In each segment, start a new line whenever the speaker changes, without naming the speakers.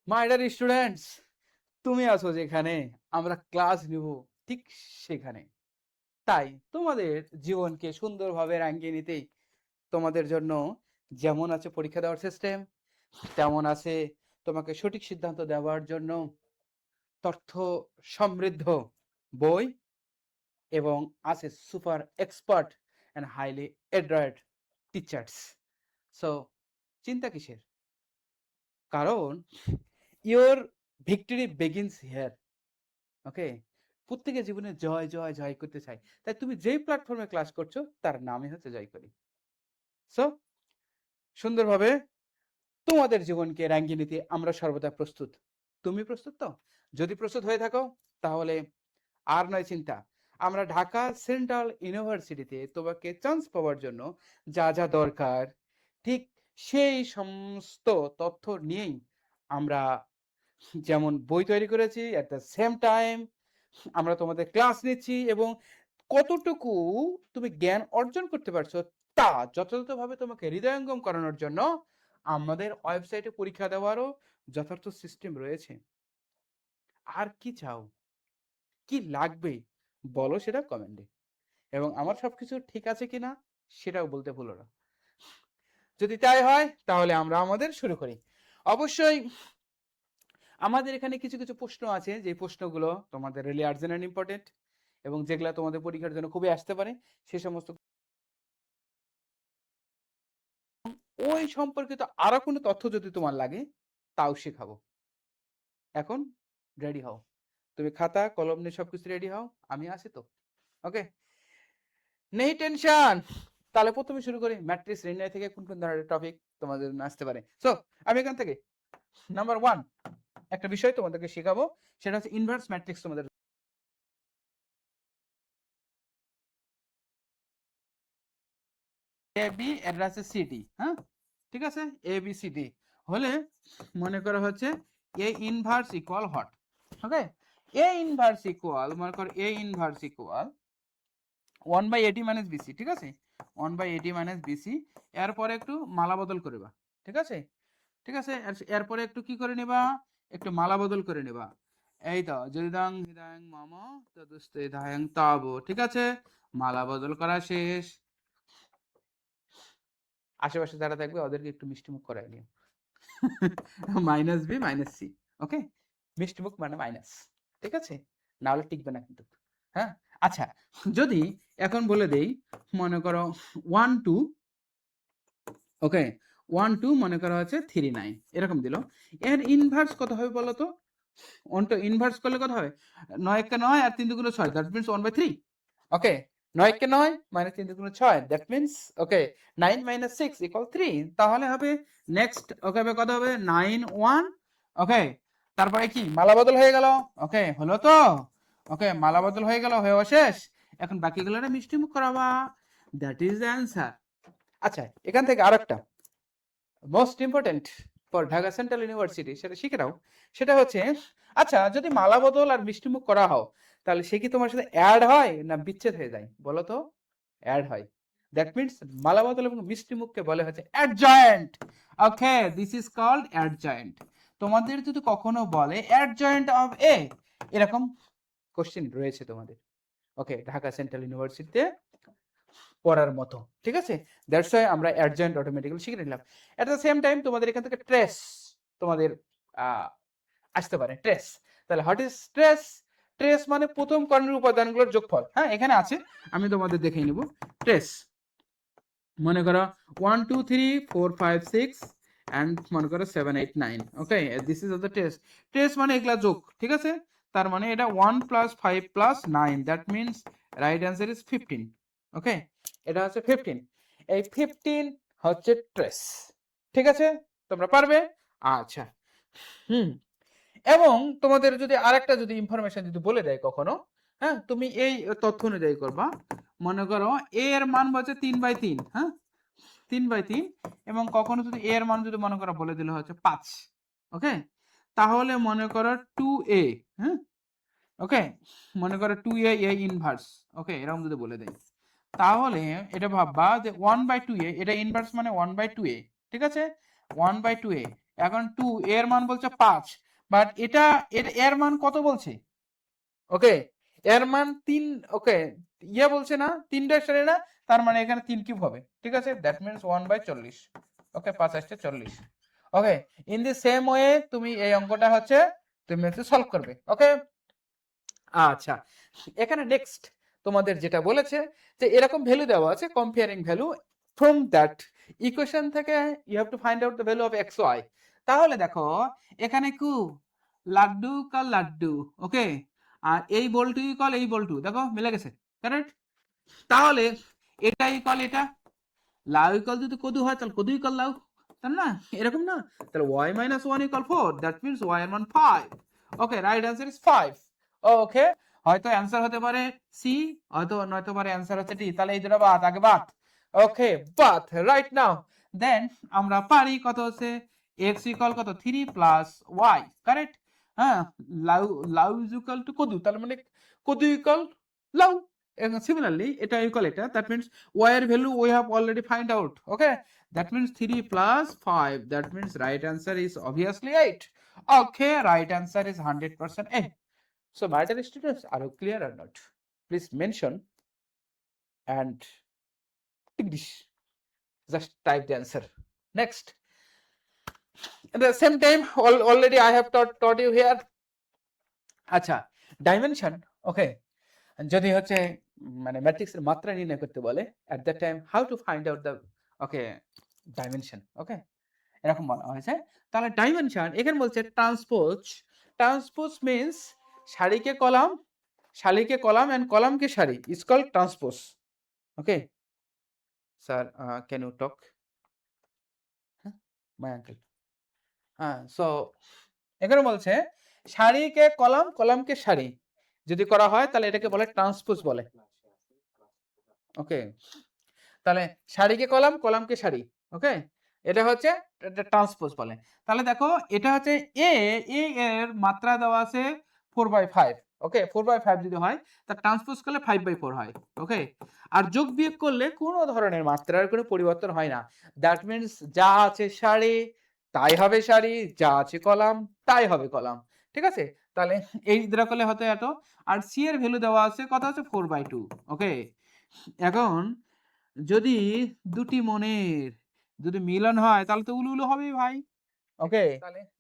মাই dear students, তুমি আছো যেখানে, আমরা ক্লাস নিব ঠিক সেখানে। তাই তোমাদের জীবনকে সুন্দরভাবে রাঙিয়ে নিতেই তোমাদের জন্য যেমন আছে পরীক্ষা দেওয়ার সিস্টেম, তেমন আছে তোমাকে সঠিক সিদ্ধান্ত দেওয়ার জন্য তথ্য সমৃদ্ধ বই, এবং আছে super expert and highly adroit teachers. So চিন্তা কিসের? কারণ your victory begins here. Okay, প্রত্যেকের জীবনে জয় জয় জয় করতে চাই, তাই তুমি যেই প্ল্যাটফর্মে ক্লাস করছো তার নামই হচ্ছে জয় করি। সো সুন্দরভাবে তোমাদের জীবনকে রাঙিয়ে নিতে আমরা সর্বদা প্রস্তুত। তুমি প্রস্তুত তো? যদি প্রস্তুত হয়ে থাকো তাহলে আর নয় চিন্তা, আমরা ঢাকা সেন্ট্রাল ইউনিভার্সিটিতে তোমাকে চান্স পাওয়ার জন্য যা যা দরকার ঠিক সেই সমস্ত তথ্য নিয়েই আমরা যেমন বই তৈরি করেছি, এট দ্য সেম টাইম আমরা তোমাদের ক্লাস নিচ্ছি, এবং কতটুকু তুমি জ্ঞান অর্জন করতে পারছো তা যথাযথভাবে তোমাকে হৃদয়ঙ্গম করানোর জন্য আমাদের ওয়েবসাইটে পরীক্ষা দেওয়ারও যথার্থ সিস্টেম রয়েছে। আর কি চাও, কি লাগবে বলো সেটা কমেন্টে, এবং আমার সবকিছু ঠিক আছে কিনা সেটাও বলতে ভুলো না। যদি তাই হয় তাহলে আমরা আমাদের শুরু করি। অবশ্যই আমাদের এখানে কিছু কিছু প্রশ্ন আছে, যে প্রশ্নগুলো তোমাদের রিয়েলি আর্জেন্ট অ্যান্ড ইম্পর্টেন্ট, এবং যেগুলো তোমাদের পরীক্ষার জন্য খুবই আসতে পারে, সে সমস্ত ওই সম্পর্কিত আরো কোনো তথ্য যদি তোমার লাগে তাও শেখাবো। এখন রেডি হও, তুমি খাতা কলম নিয়ে সবকিছু রেডি হও, আমি আছি তো। ওকে, নেই টেনশন। তাহলে প্রথমে শুরু করি ম্যাট্রিক্স নির্ণয় থেকে কোন কোন ধরনের টপিক তোমাদের জন্য আসতে পারে। সো আমি এখান থেকে নাম্বার 1 একটা বিষয় তোমাদেরকে শেখাবো, সেটা হচ্ছে ইনভার্স ম্যাট্রিক্স। তোমাদের এ বি এর আছে সিডি, হ্যাঁ ঠিক আছে, এ বি সি ডি হলে মনে করা হচ্ছে এ ইনভার্স ইকুয়াল হট। ওকে, এ ইনভার্স ইকুয়াল, মনে করো A inverse equal 1/80 minus BC, ঠিক আছে, 1/80 মাইনাস বিসি। এরপরে একটু মালা বদল করবা, ঠিক আছে, ঠিক আছে। এরপরে একটু কি করে নেবা, একটু মালা বদল করে নেবা। এই তো যদি দাং হিদাং মাম তদুস্তে ধায়াং তাবো, ঠিক আছে, মালা বদল করা শেষ। আশেপাশে যারা থাকবে ওদেরকে একটু মিষ্টিমুখ করাই নিও। মাইনাস বি মাইনাস সি, ওকে, মিষ্টিমুখ মানে মাইনাস, ঠিক আছে, না হলে টিকবে না কিন্তু। হ্যাঁ, আচ্ছা, যদি এখন বলে দেই মনে করো 1 2, ওকে, 1 2 মনে করা হচ্ছে 3 9, এরকম দিল। এর ইনভার্স কত হবে বলো তো? 1 ইনভার্স করলে কত হবে? 9 কে 9 আর 3 দুগুণ 6, that means 1/3। Okay, 9 K 9 minus 3 দুগুণ 6, that means okay 9 minus 6 equal 3। তাহলে হবে নেক্সট, ওকে, হবে কত হবে 9 1, ওকে, তারপরে কি মালা বদল হয়ে গেল। ওকে, হলো তো, ওকে, মালা বদল হয়ে গেল, হয়ে শেষ। এখন বাকিগুলোরে মিষ্টি মুখ করাবা, দ্যাট ইজ দ্য অ্যান্সার। আচ্ছা, এখান থেকে আরেকটা most important for Dhaka central university, সেটা শিখে নাও। সেটা হচ্ছে, আচ্ছা, যদি মালা বদল আর মিষ্টিমুখ করা হয় তাহলে সে কি তোমার সাথে অ্যাড হয় না বিচ্ছেদ হয়ে যায় বলো তো? অ্যাড হয়। দ্যাট মিন্স মালা বদল এবং মিষ্টিমুখকে বলে হচ্ছে adjoint. Okay, this is called adjoint. তোমাদের যদি কখনো বলে অ্যাডজয়েন্ট অফ এ, এরকম কোশ্চেন রয়েছে তোমাদের, ওকে, ঢাকা সেন্ট্রাল ইউনিভার্সিটিতে পড়ার মতো, ঠিক আছে। দ্যাটস ওয়াই আমরা অ্যাডজয়েন্ট অটোমেটিক্যালি শিখে নিলাম। এট দ্য সেম টাইম তোমাদের এখান থেকে ট্রেস তোমাদের আসতে পারে, ট্রেস। তাহলে হোয়াট ইজ ট্রেস? ট্রেস মানে প্রথম কর্ণের উপাদানগুলোর যোগফল। হ্যাঁ, এখানে আছে, আমি তোমাদের দেখিয়ে নিব। ট্রেস মনে করো 1 2 3 4 5 6 এন্ড মনে করো 7 8 9, okay, this is the trace. Trace মানে এগুলা যোগ, ঠিক আছে, তার মানে এটা 1 + 5 + 9, that means right answer is 15। ওকে, এটা হচ্ছে 15। এই 15 হচ্ছে ট্রেস, ঠিক আছে, তোমরা পারবে। আচ্ছা, হুম, এবং তোমাদের যদি আরেকটা যদি ইনফরমেশন যদি বলে দেয় কখনো, হ্যাঁ, তুমি এই তথ্য অনুযায়ী করবা। মনে করো এ এর মান হচ্ছে 3/3, হ্যাঁ, 3/3, এবং কখনো যদি এ এর মান যদি মনে করো বলে দিলে হচ্ছে 5, ওকে, তাহলে মনে করো 2a, হ্যাঁ, ওকে, মনে করো 2a এ ইনভার্স, ওকে, এরকম যদি বলে দেয় তাহলে এটা ভাববা যে 1/2a, এটা ইনভার্স মানে 1/2a, ঠিক আছে, 1/2a, এখন 2 এর মান বলছে 5, বাট এটা এর মান কত বলছে? ওকে, এর মান 3, ওকে ইয়ে বলছে না 3 ডাইরেকশনে না, তার মানে এখানে 3 কিউব হবে, ঠিক আছে, দ্যাট মিন্স 1/40। ওকে, 5 আসছে 40। ওকে, ইন দি সেম ওয়ে তুমি এই অঙ্কটা হচ্ছে তুমি হচ্ছে সলভ করবে। ওকে, আচ্ছা, এখানে নেক্সট তোমাদের যেটা বলেছে যে এরকম ভ্যালু দেওয়া আছে, comparing value from that equation থেকে you have to find out the value of x y. তাহলে দেখো এখানে কু লাড্ডু কাল লাড্ডু, ওকে, আর এই বল্টু ইকুয়াল এই বল্টু, দেখো মিলে গেছে, কারেক্ট। তাহলে এটা ইকুয়াল এটা, লাউ ইকুয়াল যদি কদু হয় তাহলে কদু ইকুয়াল লাউ, তাই না? এরকম না? তাহলে y - 1 equal 4, that means y এর মান 5। ওকে, রাইট অ্যান্সার ইজ 5। ওকে, হয়তো অ্যান্সার হতে পারে সি, হয়তো নয়তো পারে অ্যান্সার হচ্ছে ডি, তাহলে এই দুটো বাদ, আগে বাদ। ওকে, বাদ রাইট নাও। দেন আমরা পারি কত হচ্ছে x ইকুয়াল কত 3 প্লাস y, কারেক্ট। হ্যাঁ, লাউ লাউ ইজ ইকুয়াল টু কদু, তার মানে কদু ইকুয়াল লাউ। Similarly এটা ইকুয়াল এটা, that means y এর value we have already find out. Okay, that means 3 plus 5, that means right answer is obviously 8. Okay, right answer is 100% A. So my dear students, are you clear or not? Please mention and English, just type the answer. Next, at the same time already I have taught you here. আচ্ছা, dimension, ওকে, যদি হচ্ছে মানে ম্যাট্রিক্সের মাত্রা নির্ণয় করতে বলে, at that time how to find out the okay dimension, okay, এরকম বলা হয়েছে। তাহলে ডাইমেনশন এখানে বলছে ট্রান্সপোজ, ট্রান্সপোজ মিন্স সারিকে কলাম, সারিকে কলাম এন্ড কলামকে সারি is called transpose. Okay sir, can you talk my uncle? So এখানে বলছে সারিকে কলাম, কলামকে সারি যদি করা হয় তাহলে এটাকে বলে ট্রান্সপোজ বলে। ওকে, তাহলে সারিকে কলাম, কলামকে সারি, ওকে, এটা হচ্ছে ট্রান্সপোজ বলে। তাহলে দেখো এটা হচ্ছে এ এর মাত্রা দেওয়া আছে 4/5, ওকে, 4/5 যদি হয় তার ট্রান্সপোজ করলে 5/4 হয়। ওকে, আর যোগ বিয়োগ করলে কোনো ধরনের মাত্রার কোনো পরিবর্তন হয় না, দ্যাট মিন্স যা আছে সারি তাই হবে সারি, যা আছে কলাম তাই হবে কলাম, ঠিক আছে। তাহলে এই দ্বারা করলে হতো এত, আর সি এর ভ্যালু দেওয়া আছে কত আছে 4/2। ওকে, এখন যদি দুটি মনের যদি মিলন হয় তাহলে তো উলু উলু হবেই ভাই। ওকে,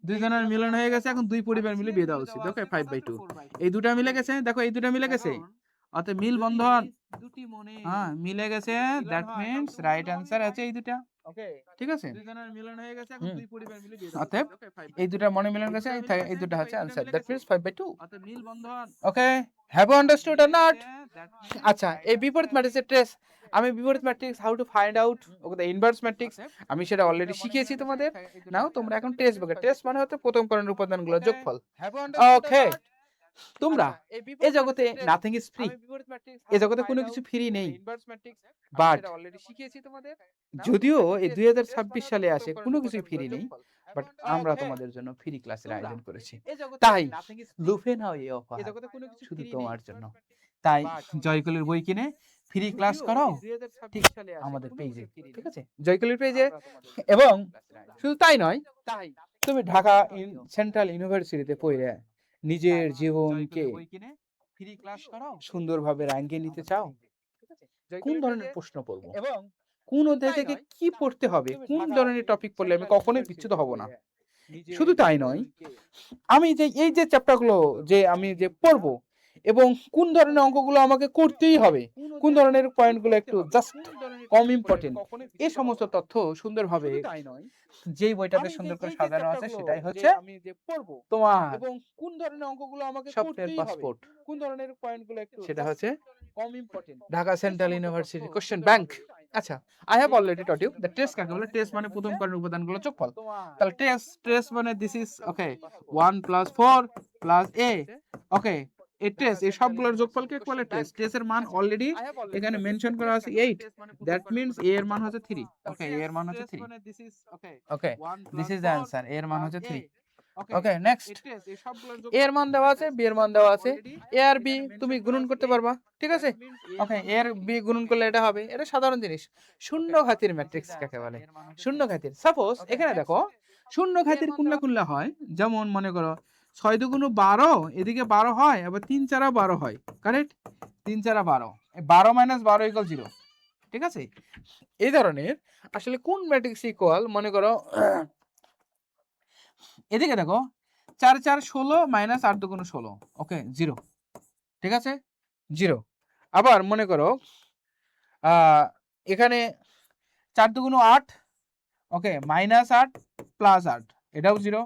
দুইজনের মিলন হয়ে গেছে, এখন দুই পরিবার মিলে বিয়ে দেওয়া উচিত। ওকে, 5/2 এই দুটা মিলে গেছে, দেখো এই দুটা মিলে গেছে, অতএব মিল বন্ধন, হ্যাঁ মিলে গেছে, দ্যাট মিন্স রাইট অ্যান্সার আছে এই দুটা। ওকে, ঠিক আছে, দুইজনের মিলন হয়ে গেছে, এখন দুই পরিবার মিলে বিয়ে দেওয়া উচিত। অতএব এই দুটা মনে মিলন গেছে, এই দুটা হচ্ছে অ্যান্সার, দ্যাট মিন্স 5/2। অতএব মিল বন্ধন। Okay, have you understood or not? আচ্ছা, এই বিপরীত ম্যাট্রিক্সের ট্রেস, আমি বিপরীত matrix how to find out, okay, the inverse matrix আমি সেটা অলরেডি শিখিয়েছি তোমাদের। নাও তোমরা এখন টেস্ট বুকে, টেস্ট মানে হচ্ছে প্রথম করণের উপাদানগুলোর যোগফল। ওকে, তোমরা এই জগতে নাথিং ইজ ফ্রি, এই জগতে কোনো কিছু ফ্রি নেই, বাট যদিও এই 2026 সালে আসে কোনো কিছু ফ্রি নেই, বাট আমরা তোমাদের জন্য ফ্রি ক্লাসের আয়োজন করেছি, তাই লুফে নাও এই অফার শুধু তোমার জন্য। তাই জয়কলির বই কিনে ফ্রি ক্লাস করাও ঠিক আমাদের পেজে, ঠিক আছে, জয়কলির পেজে। এবং শুধু তাই নয়, তুমি ঢাকা সেন্ট্রাল ইউনিভার্সিটিতে পড়ে নিজের জীবনকে সুন্দরভাবে রাঙিয়ে নিতে চাও, কোন ধরনের প্রশ্ন পড়বো এবং কোন অধ্যায় থেকে কি পড়তে হবে, কোন ধরনের টপিক পড়লে আমি কখনোই বিচ্যুত হব না, শুধু তাই নয়, আমি যে এই যে চ্যাপ্টারগুলো যে আমি যে পড়বো এবং কোন ধরনের অঙ্কগুলো আমাকে করতেই হবে, কোন ধরনের পয়েন্টগুলো একটু জাস্ট কম ইম্পর্টেন্ট, এই সমস্ত তথ্য সুন্দরভাবে যেই বইটাতে সুন্দর করে সাজানো আছে সেটাই হচ্ছে তোমার এবং কোন ধরনের অঙ্কগুলো আমাকে স্বপ্নের পাসপোর্ট, কোন ধরনের পয়েন্টগুলো একটু সেটা হচ্ছে কম important, Dhaka central university question bank. আচ্ছা, I have already taught you the test কাকে বলে। টেস্ট মানে প্রথম করণের উপাদানগুলো যোগফল। তাহলে টেস্ট মানে দিস ইজ ওকে 1 + 4 + a। ওকে, এই টেস্ট এই সবগুলোর যোগফলকে বলে টেস্ট। টেস্টের মান অলরেডি এখানে মেনশন করা আছে 8, দ্যাট মিন্স a এর মান হচ্ছে 3। ওকে, a এর মান হচ্ছে 3। Okay, this is the answer, a এর মান হচ্ছে 3। ওকে, নেক্সট, a এর মান দেওয়া আছে, b এর মান দেওয়া আছে, a আর b তুমি গুণন করতে পারবা, ঠিক আছে। ওকে, a আর b গুণন করলে এটা হবে, এটা সাধারণ জিনিস। শূন্য ঘাতের ম্যাট্রিক্স কাকে বলে? শূন্য ঘাতের। সাপোজ এখানে দেখো শূন্য ঘাতের কোনটা কোনটা হয়, যেমন মনে করো 6 দুগুণ 12, এদিকে 12 হয়, আবার 3 4 12 হয়, কারেক্ট? 3 4 12, 12 মাইনাস 12 ইকুয়াল 0, ঠিক আছে? এই ধরনের আসলে কোন ম্যাট্রিক্স ইকুয়াল, মনে করো এদিকে দেখো 4 4 16 মাইনাস 8 দুগুণ 16, ওকে 0, ঠিক আছে 0। আবার মনে করো এখানে 4 দুগুণ 8, ওকে মাইনাস 8 প্লাস 8, এটাও 0,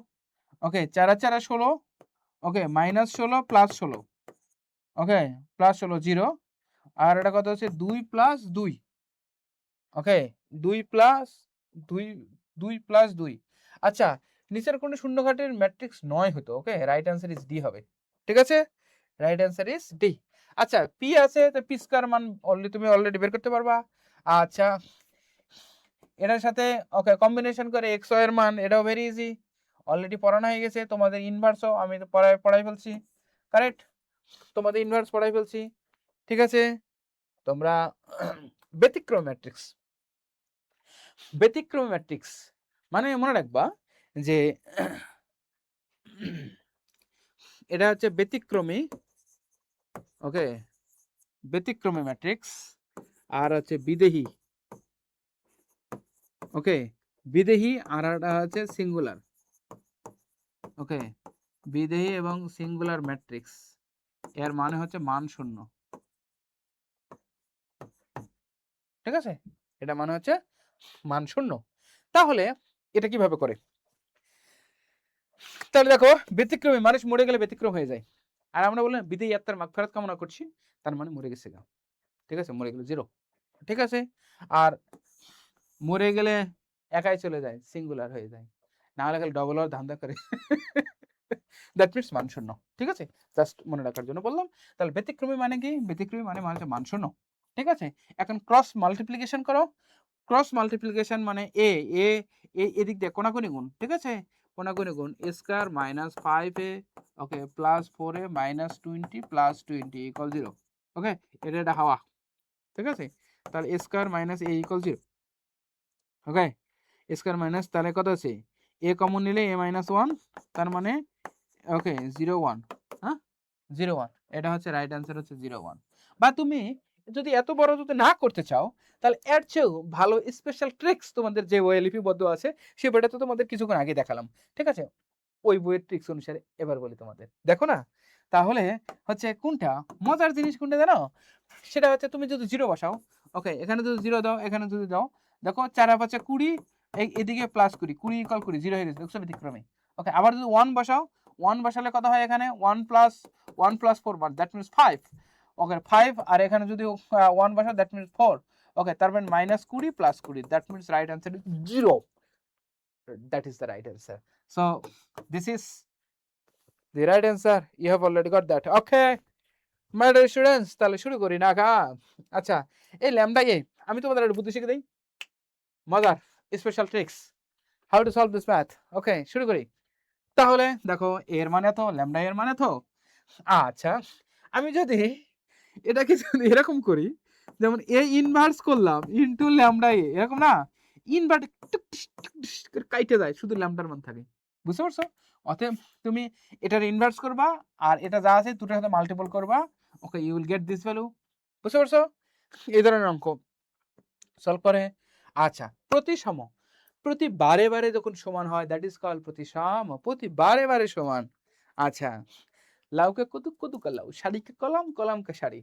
ওকে 4 4 16, ওকে মাইনাস 16 প্লাস 16, ওকে প্লাস 16 0। আর এটা কত হচ্ছে 2 প্লাস 2, ওকে 2 প্লাস 2, 2 প্লাস 2। আচ্ছা, নিচের কোন শূন্যঘাতের ম্যাট্রিক্স 9 হতো, ওকে রাইট অ্যান্সার ইজ ডি হবে, ঠিক আছে? Right answer is D. আচ্ছা, পি আছে, তো পি স্কয়ার মান তুমি অলরেডি বের করতে পারবা। আচ্ছা, এটার সাথে ওকে কম্বিনেশন করে এক্স ওয়াই এর মান, এটাও ভেরি ইজি, অলরেডি পড়ানো হয়ে গেছে। তোমাদের ইনভার্সও আমি তো পড়াই ফেলছি, কারেক্ট? তোমাদের ইনভার্স পড়াই ফেলছি, ঠিক আছে? তোমরা ব্যতিক্রম ম্যাট্রিক্স, ব্যতিক্রম ম্যাট্রিক্স মানে মনে রাখবা যে এটা হচ্ছে ব্যতিক্রমী, ওকে ব্যতিক্রমী ম্যাট্রিক্স, আর হচ্ছে বিদেহী, ওকে বিদেহী, আর এটা হচ্ছে সিঙ্গুলার, ওকে বিদেহী এবং সিঙ্গুলার ম্যাট্রিক্স, এর মানে হচ্ছে মান শূন্য, ঠিক আছে? এটা মানে হচ্ছে মান শূন্য। তাহলে এটা কিভাবে করে? তাহলে দেখো, ব্যতিক্রমী মানুষ মরে গেলে ব্যতিক্রম হয়ে যায়, আর আমরা বললাম বিদেহী আত্মার মাগফিরাত কামনা করছি, তার মানে মরে গেছে গা, ঠিক আছে? মরে গেলে 0, ঠিক আছে? আর মরে গেলে একাই চলে যায়, সিঙ্গুলার হয়ে যায়, না হলে খালি ডবল আর ধান্দা করে দ্যাট মিনস মান শূন্য, ঠিক আছে? জাস্ট মনে রাখার জন্য বললাম। তাহলে ব্যতিক্রমী মানে কি? ব্যতিক্রমী মানে হচ্ছে মান শূন্য, ঠিক আছে? এখন ক্রস মাল্টিপ্লিকেশন করো। ক্রস মাল্টিপ্লিকেশন মানে এ এ এদিক দিয়ে কোনাকুনি গুণ, ঠিক আছে? কোনাকুনি গুণ a square minus 5a, okay plus 4a minus 20 plus 20 equal 0, okay এটা হাওয়া, ঠিক আছে? তাহলে a square minus a equal 0, okay square minus, তাহলে কত আছে? এ কমন নিলে এ মাইনাস 1, তার মানে ওকে 0 1, হ্যাঁ 0 1, এটা হচ্ছে রাইট অ্যান্সার হচ্ছে 0 1। বা তুমি যদি এত বড় যদি না করতে চাও, তাহলে এর চেয়েও ভালো স্পেশাল ট্রিক্স তোমাদের যে বইয়ে লিপিবদ্ধ আছে, সে বইটা তো তোমাদের কিছুক্ষণ আগে দেখালাম, ঠিক আছে? ওই বইয়ের ট্রিক্স অনুসারে এবার বলি তোমাদের, দেখো না? তাহলে হচ্ছে কোনটা মজার জিনিস কোনটা জানো? সেটা হচ্ছে তুমি যদি 0 বসাও, ওকে এখানে যদি 0 দাও, এখানে যদি দাও, দেখো 4 5 20, এদিকে প্লাস 20, 20 ইকুয়াল 20, 0 হয়ে গেছে, দেখছো ব্যতিক্রমে, ওকে আবার যদি 1 বসাও, 1 বসালে কত হয়? এখানে 1 প্লাস 4 1, দ্যাট মিনস 5, ওকে 5, আর এখানে যদি 1 বসাও দ্যাট মিনস 4, ওকে তার মানে minus 20 plus 20, that means right answer is 0, that is the right answer. So this is the right answer, you have already got that, okay my dear students? তাহলে শুরু করি না কা? আচ্ছা, এই ল্যামডা এ আমি তোমাদের একটা বুদ্ধি শিখে দেই, মজার special tricks, how to solve this math, okay শুরু করি। তাহলে দেখো এর মানে তো ল্যামডা এর মানে তো, আচ্ছা আমি যদি এটাকে যদি এরকম করি, যেমন এ ইনভার্স করলাম ইনটু ল্যামডা এ, এরকম না, ইনভার্ট কাইটে যায়, শুধু ল্যামডার মান থাকে, বুঝতে পারছো? অতএব তুমি এটার ইনভার্স করবা, আর এটা যা আছে দুটোর সাথে মাল্টিপল করবা, okay you will get this value, বুঝতে পারছো? এই ধরনের অঙ্ক সলভ করে। আচ্ছা, প্রতিসম, প্রতি বারে বারে যখন সমান হয় দ্যাট ইজ কল প্রতিসম, প্রতি বারে বারে সমান। আচ্ছা, লাউকে কদুক কদুকা লাউ, শাড়িকে কলম কলমকে sari,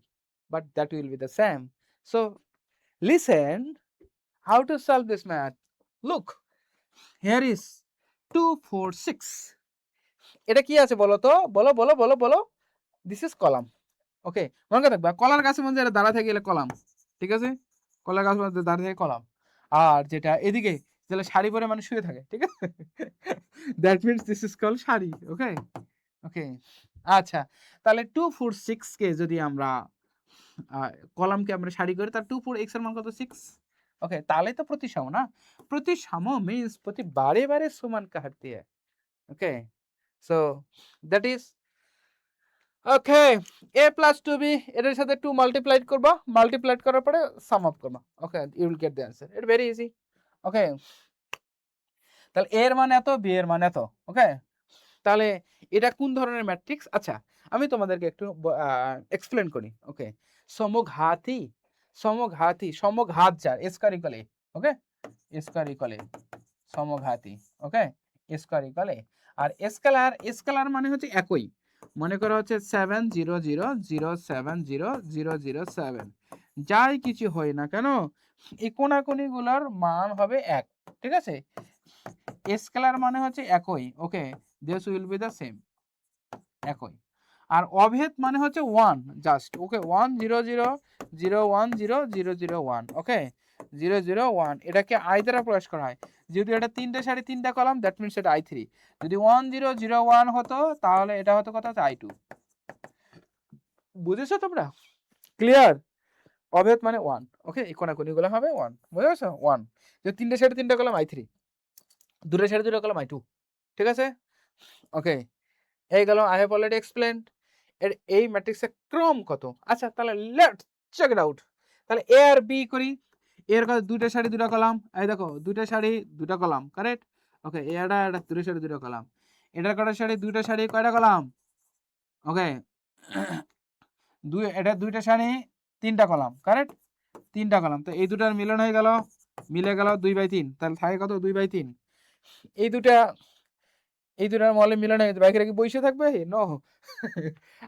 but that will be the same. So listen how to solve this math. Look, here is 2 4 6, এটা কি আছে বলো তো? বলো বলো বলো বলো। দিস ইজ কলাম, ওকে মনে রাখবা কলার গাছের মধ্যে এটা দাঁড়া থাকে, এলে কলাম, ঠিক আছে? কলার গাছের মধ্যে দাঁড়া থাকে কলাম। আর যেটা এদিকে যেটা শাড়ি পরে মানুষ শুয়ে থাকে, ঠিক আছে? That means this is call sari, okay okay. আচ্ছা, তাহলে 2 4 6 কে যদি আমরা কলামকে আমরা সারি করি, তার 2 4 x এর মান কত? 6, ওকে তাহলে তো প্রতিসম না? প্রতিসম মিন্স প্রতি বারে বারে সমান কাটতে হয়, okay so that is okay a plus 2b, এটার সাথে 2 মাল্টিপ্লাইড করবা, মাল্টিপ্লাইড করার পরে সাম আপ করবা, okay you will get the answer, it very easy, okay. তাহলে এ এর মান এত, বি এর মান এত। ওকে, তাহলে এটা কোন ধরনের ম্যাট্রিক্স? আচ্ছা, আমি তোমাদেরকে একটু এক্সপ্লেন করি। ওকে, সমঘাতী, সমঘাতী, সমঘাত যার স্কয়ার ইকুয়াল এ। ওকে, স্কয়ার ইকুয়াল এ, সমঘাতী। ওকে, স্কয়ার ইকুয়াল এ। আর স্কেলার, স্কেলার মানে হচ্ছে একই। মনে করো হচ্ছে 7 0 0 0 7 0 0 0 7, যাই কিছু হয় না কেন এই কোনাকুনি গুলোর মান হবে 1। ঠিক আছে, স্কেলার মানে হচ্ছে একই। Okay, this will be the same, একই। আর অভেদ মানে হচ্ছে 1 জাস্ট। ওকে, 1 0 0 0 1 0 0 0 1। ওকে, 0 0 1 এটাকে আই দ্বারা প্রকাশ করা হয়। যদি এটা তিনটে সারি তিনটা কলাম, দ্যাট মিনস এটা i3। যদি 1 0 0 1 হতো তাহলে এটা হতো কত? i2। বুঝেছো তোমরা? ক্লিয়ার? অভেদ মানে 1। ওকে, এই কোনাকুনি গুলো হবে 1। বুঝেছো? 1 যদি তিনটে সারি তিনটা কলাম i3, দুটো সারি দুটো কলাম i2। ঠিক আছে? ওকে, এই গেল। আই হ্যাভ অলরেডি এক্সপ্লেন্ড এর এই ম্যাট্রিক্সের ক্রম কত। আচ্ছা, তাহলে লেটস চেক ইট আউট। তাহলে এ আর বি করি। এর কত? দুইটা সারি দুটো কলাম। এই দেখো, দুইটা সারি দুটো কলাম, কারেক্ট? ওকে, এটা দুটো সারি দুটো কলাম। এটার কয়টা সারি? দুইটা সারি কয়টা কলাম? ওকে, এটা দুইটা সারি তিনটা কলাম, কারেক্ট? তিনটা কলাম। তো এই দুটার মিলন হয়ে গেল, মিলে গেল 2/3। তাহলে থাকে কত? 2/3। এই দুটার মলে মিলন হয়ে গেছে, বাকিরা কি বসে থাকবে? নো।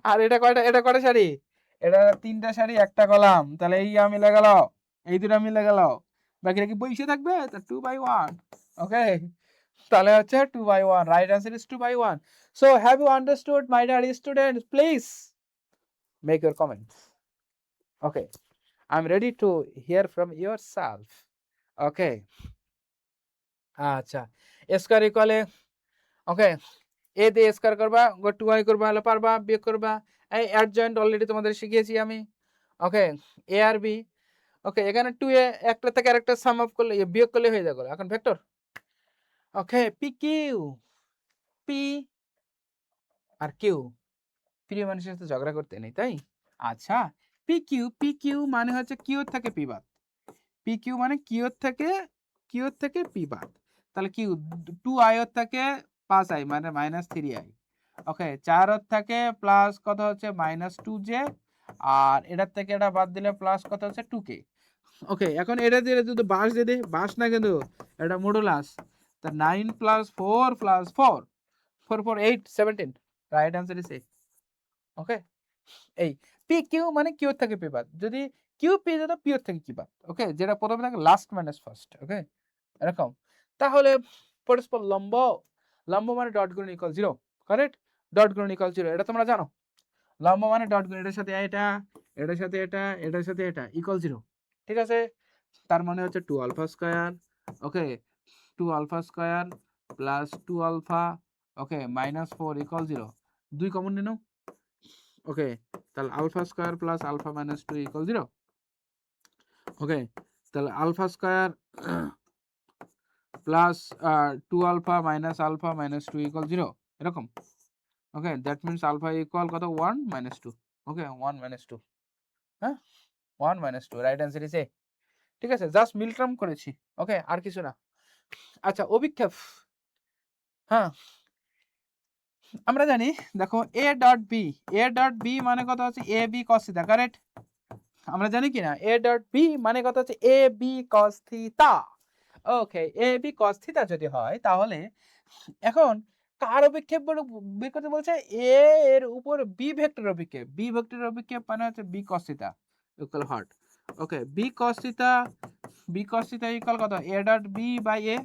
আর এটা কয়টা? এটা কয়টা সারি? এটা তিনটা সারি একটা কলাম। তাহলে এই মিলে গেল, এই দুটা মিলে গেল, বাকিরা কি বসে থাকবে? 2/1। ওকে, তাহলে হচ্ছে 2/1। Right answer is 2/1। So have you understood my dear students? Please make your comments. Okay, I am ready to hear from yourself. Okay, আচ্ছা, স্কয়ার ইকুয়াল এ। ওকে, এ দিয়ে স্কয়ার করবা, 2i করবা, হলে পারবা, বিয়োগ করবা। এই অ্যাডজয়েন্ট অলরেডি তোমাদের শিখিয়েছি আমি। ওকে, এ আর বি। ওকে, এখানে 2a একটা থেকে আরেকটা সাম আপ করলে, বিয়োগ করলে হয়ে যাবে। এখন ভেক্টর। ওকে, P Q, P R Q, প্রিয় মানুষের সাথে ঝগড়া করতে নেই, তাই? আচ্ছা, পি কিউ, পি কিউ মানে হচ্ছে কিউ থেকে পি বাদ। পি কিউ মানে কিউ থেকে পি বাদ। তাহলে কিউ 2i থেকে 5i মানে -3i। ওকে, 4 থেকে প্লাস কত হচ্ছে? -2j। আর এটার থেকে এটা বাদ দিলে প্লাস কত হচ্ছে? 2k। ওকে, এখন এটা দিয়ে যদি বাস দিয়ে দিই, বাস না কিন্তু এটা মডুলাস। তা 9 + 4 + 4, 4 4 8 17। Right answer is 8। ওকে, এই পি কিউ মানে কিউ থেকে পি বাদ। যদি কিউ পি যেত পি থেকে কি বাদ। ওকে, যেটা প্রথমে থাকে লাস্ট মাইনাস ফার্স্ট। ওকে, এরকম। তাহলে পরস্পর লম্ব, লম্ব মানে ডট গুণন ইকুয়াল 0, কারেক্ট? ডট গুণন ইকুয়াল 0 এটা তোমরা জানো। লম্ব মানে ডট গুণন, এটার সাথে এটা, এটার সাথে এটা, এটার সাথে এটা ইকুয়াল 0। ঠিক আছে, তার মানে হচ্ছে 2 alpha square. Okay, 2 alpha square plus 2 alpha, okay, -4 equal 0। 2 common নিনো। ওকে, তাহলে alpha square plus alpha -2 equal 0। Okay, তাহলে alpha square plus 2 alpha minus alpha -2 equal 0, এরকম। Okay, that means alpha equal কত? 1 -2। ওকে, 1 -2। হ্যাঁ, 1 -2। Right answer is A. ঠিক আছে, just মিলট্রাম করেছি। ওকে, আর কিছু না। আচ্ছা, অভিক্ষেপ। হ্যাঁ, আমরা জানি, দেখো A dot B, A dot B মানে কত হচ্ছে? A B cos theta, correct? আমরা জানি কি না? এ ডট বি মানে কত হচ্ছে? A B cos theta. Okay, A B cos theta যদি হয় তাহলে এখন কার অভিক্ষেপ বের করতে বলছে? এ এর উপর বি ভেক্টর অভিক্ষেপ। বি ভেক্টর অভিক্ষেপ মানে হচ্ছে বি কস থিটা ইকুয়াল হট। Okay, B cos theta, B cos theta equal কত? A dot B by A.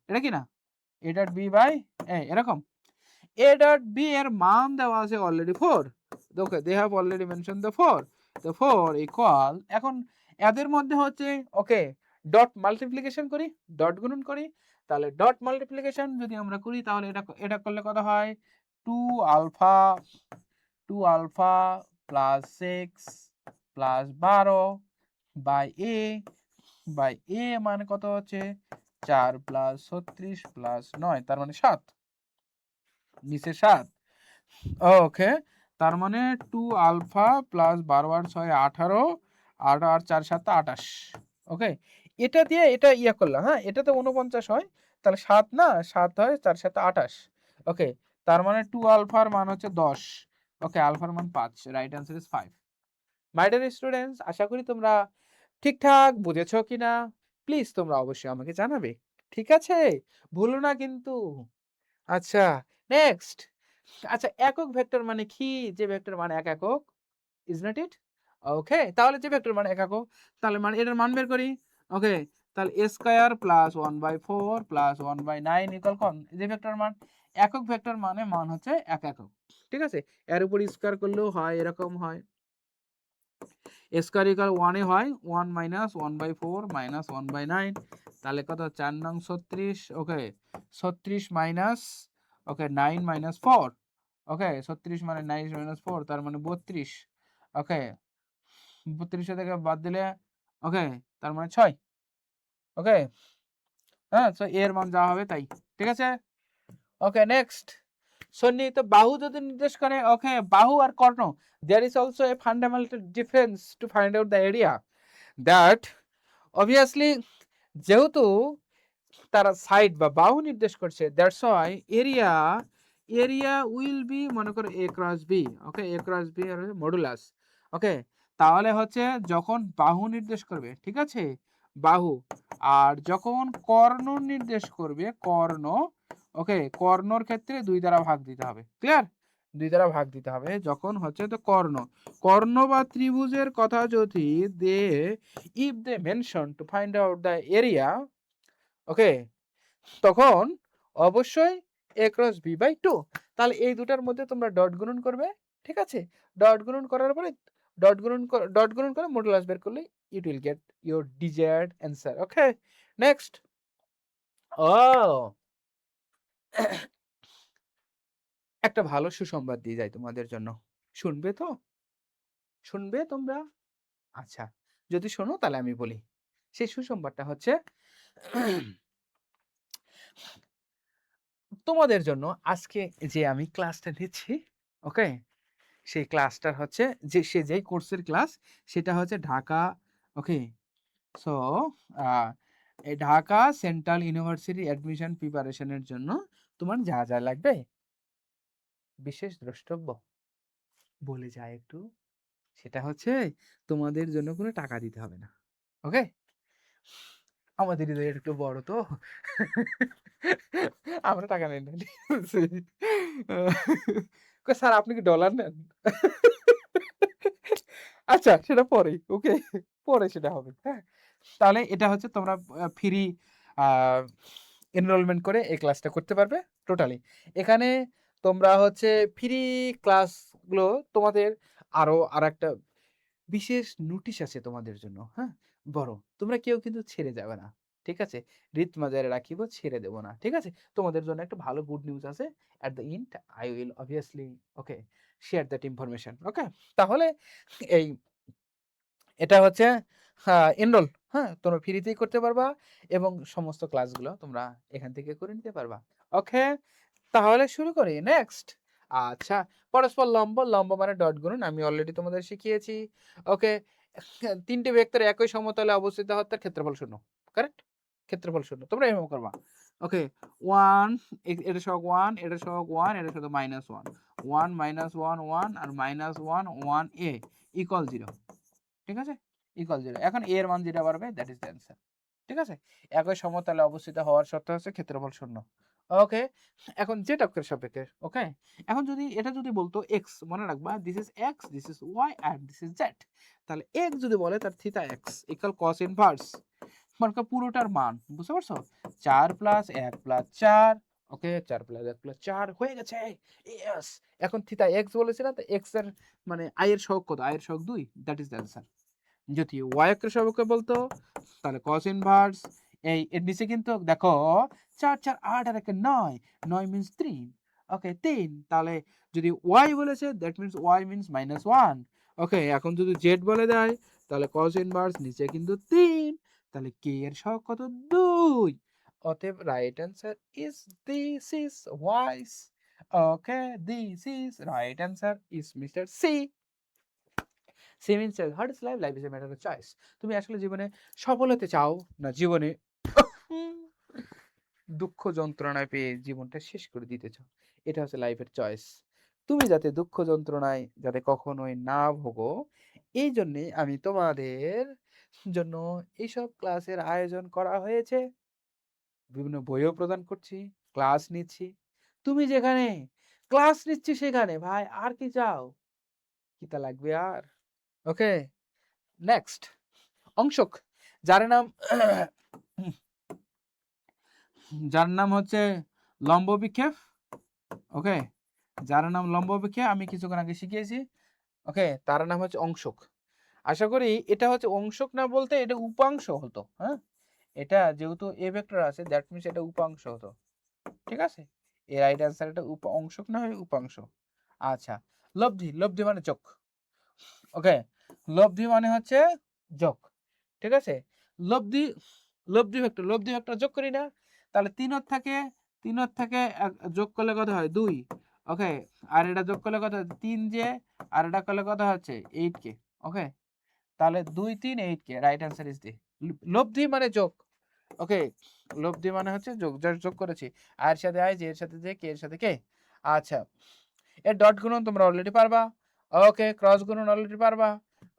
এটা কি না? A dot B by A, এরকম। এ ডট বি এর মান দেওয়া আছে already 4। Okay, they have already mention the 4। তো 4 ইকুয়াল, এখন এদের মধ্যে হচ্ছে, ওকে, ডট মাল্টিপ্লিকেশন করি, ডট গুণন করি। তাহলে ডট মাল্টিপ্লিকেশন যদি আমরা করি তাহলে এটা এটা করলে কত হয়? 2 alpha, 2 alpha plus 6 plus 12 by A মানে কত হচ্ছে? 4 প্লাস 36 প্লাস 9, তার মানে 7, নিচে 7। ওকে, তার মানে 2 আলফা প্লাস 12 আর 6 18, 8 আর 4 7 28। ওকে, এটা দিয়ে এটা ইয়া করলাম। হ্যাঁ, এটাতে 49 হয়, তাহলে 7 না 7 হয় 4 7 28 ওকে তার মানে 2 আলফার মান হচ্ছে 10 ওকে আলফার মান 5 right answer is 5 my dear students আশা করি তোমরা ঠিকঠাক বুঝেছো কিনা প্লিজ তোমরা অবশ্যই আমাকে জানাবে ঠিক আছে ভুলো না কিন্তু আচ্ছা নেক্সট আচ্ছা একক ভেক্টর মানে কি যে ভেক্টর মানে এক একক ইজ নট ইট ওকে তাহলে যে ভেক্টর মানে এক একক তাহলে মানে এটার মান বের করি ওকে তাহলে a square plus 1/4 plus 1/9 equal কোন যে ভেক্টর মান একক ভেক্টর মানে মান হচ্ছে এক একক ঠিক আছে এর উপর স্কয়ার করলেও হয় এরকম হয় স্কয়ার ইকুয়াল 1 এ হয় 1 মাইনাস 1/4 মাইনাস 1/9 তাহলে কত 4 নং 36 ওকে 36 মাইনাস ওকে 9 মাইনাস 4 ওকে 36 মানে 9 মাইনাস 4 তার মানে 32 ওকে 32 থেকে বাদ দিলে ওকে তার মানে 6 ওকে হ্যাঁ সো এর মান যা হবে তাই ঠিক আছে ওকে নেক্সট সন্নিহিত বাহু যদি নির্দেশ করে ওকে বাহু আর কর্ণ there is also a fundamental difference to find out the area that obviously যেহেতু তারা সাইড বা বাহু নির্দেশ করছে that's why area will be মনে করো a cross b okay a cross b এর মডুলাস ওকে তাহলে হচ্ছে যখন বাহু নির্দেশ করবে ঠিক আছে বাহু আর যখন কর্ণ নির্দেশ করবে কর্ণ ওকে কর্ণর ক্ষেত্রে 2 দ্বারা ভাগ দিতে হবে ক্লিয়ার 2 দ্বারা ভাগ দিতে হবে যখন হচ্ছে তো কর্ণ বা ত্রিভুজের কথা যদি they if they mention to find out the area okay তখন অবশ্যই a ক্রস b বাই 2 তাহলে এই দুটার মধ্যে তোমরা ডট গুণন করবে ঠিক আছে ডট গুণন করার পরে ডট গুণন করে মডুলাস বের করলে it will get your desired answer okay next ও একটা ভালো সুসংবাদ দিয়ে যাই তোমাদের জন্য শুনবে তো শুনবে তোমরা আচ্ছা যদি শোনো তাহলে আমি বলি সেই সুসংবাদটা হচ্ছে তোমাদের জন্য আজকে যে আমি ক্লাসটা নিচ্ছি ওকে সেই ক্লাসটা হচ্ছে যে সে যেই কোর্সের ক্লাস সেটা হচ্ছে ঢাকা ওকে সো এই ঢাকা সেন্ট্রাল ইউনিভার্সিটি অ্যাডমিশন প্রিপারেশনের জন্য তোমার যা যা লাগবে বিশেষ দ্রষ্টব্য বলে যায় একটু সেটা হচ্ছে তোমাদের জন্য কোনো টাকা দিতে হবে না ওকে আমাদের হৃদয় একটু বড় তো আমরা টাকা নেই না স্যার আপনি কি ডলার নেন আচ্ছা সেটা পরেই ওকে পরে সেটা হবে হ্যাঁ তাহলে এটা হচ্ছে তোমরা ফ্রি এনরোলমেন্ট করে এই ক্লাসটা করতে পারবে টোটালি এখানে তোমরা হচ্ছে ফ্রি ক্লাসগুলো তোমাদের আর একটা বিশেষ নোটিশ আছে তোমাদের জন্য হ্যাঁ বড় তোমরা কেউ কিন্তু ছেড়ে যাবে না ঠিক আছে রিত মাজারে রাখিব ছেড়ে দেব না ঠিক আছে তোমাদের জন্য একটা ভালো গুড নিউজ আছে at the end I will obviously okay share that information ওকে তাহলে এই এটা হচ্ছে এনরোল হ্যাঁ তোমরা ফ্রিতেই করতে পারবা এবং সমস্ত ক্লাসগুলো তোমরা এখান থেকে করে নিতে পারবা ওকে তাহলে শুরু করি নেক্সট আচ্ছা পরস্পর লম্ব মানে ডট গুণন আমি অলরেডি তোমাদের শিখিয়েছি ওকে তিনটে ভেক্টর একই সমতলে অবস্থিত হওয়ার তার ক্ষেত্রফল শূন্য কারেক্ট ক্ষেত্রফল শূন্য তোমরা এমন করবা ওকে 1 এটা সহগ 1 এটা সহগ 1 এটা শুধু -1 1 -1 1 আর -1 1 a ইকুয়াল 0 ঠিক আছে ইকুয়াল 0 এখন a এর মান যেটা পারবে দ্যাট ইজ দ্য অ্যান্সার ঠিক আছে একই সমতলে অবস্থিত হওয়ার শর্ত হচ্ছে ক্ষেত্রফল শূন্য ওকে এখন z অক্ষের সাপেক্ষে ওকে এখন যদি এটা যদি বলতো x মনে রাখবা this is x this is y and this is z তাহলে x যদি বলে তার theta x equal cos inverse মানে পুরোটার মান বুঝতে পারছো 4 + 1 + 4 ওকে 4 + 1 + 4 হয়ে গেছে ইয়েস এখন থিটা x বলেছে না তো x এর মানে i এর সহগ কত i এর সহগ 2 দ্যাট ইজ দ্য অ্যান্সার যদি y অক্ষের সাপেক্ষে বলতো তাহলে cos ইনভার্স এই এর নিচে কিন্তু দেখো 4 4 8 আর 1 9 9 মিন্স 3 ওকে 3 তাহলে যদি y বলেছে দ্যাট মিন্স y মিন্স -1 ওকে এখন যদি z বলে দেয় তাহলে cos ইনভার্স নিচে কিন্তু 3 তাহলে k এর সহগ কত 2 অতএব right answer is this is wise okay this is right answer is mister C সেমিন সেল heart is life life is a matter of choice তুমি আসলে জীবনে সফল হতে চাও না জীবনে দুঃখ যন্ত্রণায় পেয়ে জীবনটা শেষ করে দিতে চাও। এটা হচ্ছে লাইফের চয়েস। তুমি যাতে দুঃখ যন্ত্রণায় যাতে কখনোই না ভোগো, এই জন্যে আমি তোমাদের জন্য এইসব ক্লাসের আয়োজন করা হয়েছে। বিভিন্ন বইও প্রদান করছি, ক্লাস নিচ্ছি। তুমি যেখানে ক্লাস নিচ্ছি সেখানে ভাই আর কি চাও? কি তা লাগবে আর? ওকে, নেক্সট অংশক। যার নাম যার নাম হচ্ছে লম্ব বিক্ষেপ। ওকে, যার নাম লম্ব বিক্ষেপ আমি কিছুক্ষণ আগে শিখিয়েছি। ওকে, তার নাম হচ্ছে অংশক। আশা করি এটা হচ্ছে অংশক না বলতে এটা উপাংশ হতো। হ্যাঁ, এটা যেহেতু এ ভেক্টর আছে দ্যাট মিনস এটা উপাংশ হতো। ঠিক আছে, এর রাইট অ্যান্সার এটা অংশক না হয় উপাংশ। আচ্ছা, লব্ধি। লব্ধি মানে যোগ। ওকে, লব্ধি মানে হচ্ছে যোগ। ঠিক আছে, লব্ধি লব্ধি ভেক্টর, লব্ধি ভেক্টর যোগ করি না, তাহলে 3 থেকে যোগ করলে কত হয় 2। ওকে, আর এটা যোগ করলে কত হচ্ছে 3j, আর এটা করলে কত হচ্ছে 8k। ওকে, তাহলে 2 3 8k, right answer is D. লব্ধি মানে যোগ। ওকে, লব্ধি মানে হচ্ছে যোগ, জাস্ট যোগ করেছি। আর এর সাথে আই, যে এর সাথে যে, কে এর সাথে কে। আচ্ছা, এর ডট গুণন তোমরা অলরেডি পারবা। ওকে, ক্রস গুণন অলরেডি পারবা।